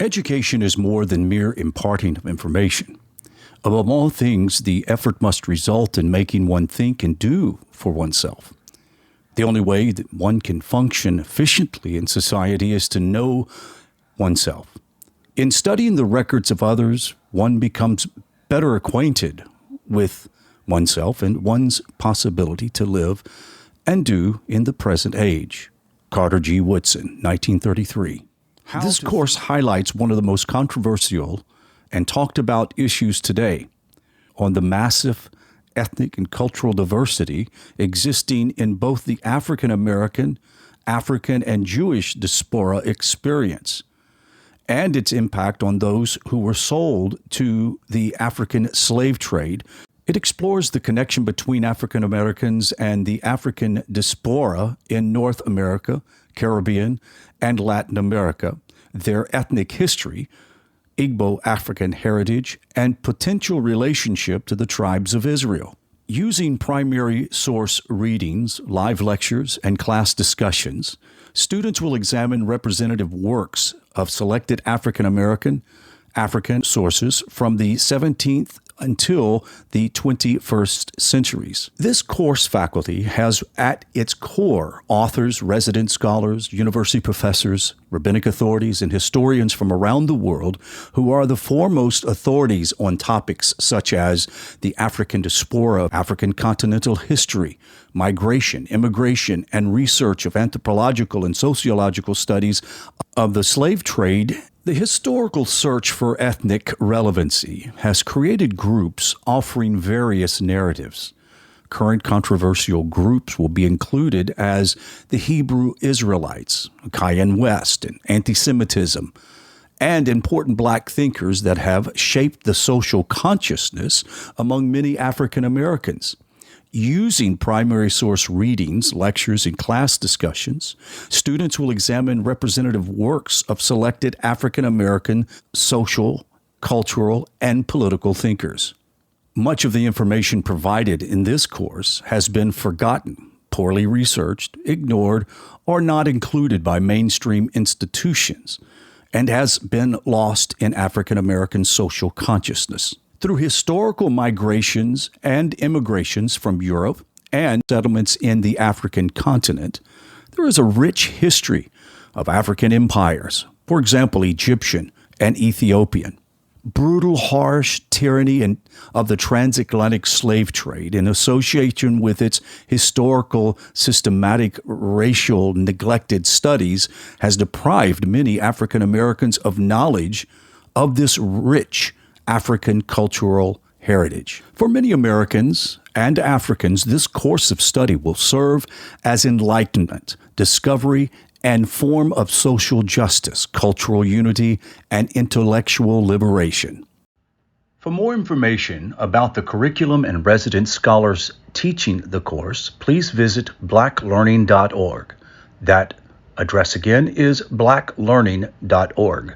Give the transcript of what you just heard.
Education is more than mere imparting of information. Above all things, the effort must result in making one think and do for oneself. The only way that one can function efficiently in society is to know oneself. In studying the records of others, one becomes better acquainted with oneself and one's possibility to live and do in the present age. Carter G. Woodson, 1933. This course highlights one of the most controversial and talked about issues today on the massive ethnic and cultural diversity existing in both the African American, African, and Jewish diaspora experience, and its impact on those who were sold to the African slave trade. It explores the connection between African Americans and the African diaspora in North America, Caribbean, and Latin America, their ethnic history, Igbo African heritage, and potential relationship to the tribes of Israel. Using primary source readings, live lectures, and class discussions, students will examine representative works of selected African American, African sources from the 17th until the 21st centuries. This course faculty has at its core authors, resident scholars, university professors, rabbinic authorities, and historians from around the world who are the foremost authorities on topics such as the African diaspora, African continental history, migration, immigration, and research of anthropological and sociological studies of the slave trade. The historical search for ethnic relevancy has created groups offering various narratives. Current controversial groups will be included as the Hebrew Israelites, Cayenne West, and anti-Semitism, and important black thinkers that have shaped the social consciousness among many African Americans. Using primary source readings, lectures, and class discussions, students will examine representative works of selected African American social, cultural, and political thinkers. Much of the information provided in this course has been forgotten, poorly researched, ignored, or not included by mainstream institutions, and has been lost in African American social consciousness. Through historical migrations and immigrations from Europe and settlements in the African continent, there is a rich history of African empires, for example, Egyptian and Ethiopian. Brutal, harsh tyranny of the transatlantic slave trade in association with its historical, systematic, racial, neglected studies has deprived many African Americans of knowledge of this rich African cultural heritage. For many Americans and Africans, this course of study will serve as enlightenment, discovery, and form of social justice, cultural unity, and intellectual liberation. For more information about the curriculum and resident scholars teaching the course, please visit blacklearning.org. That address again is blacklearning.org.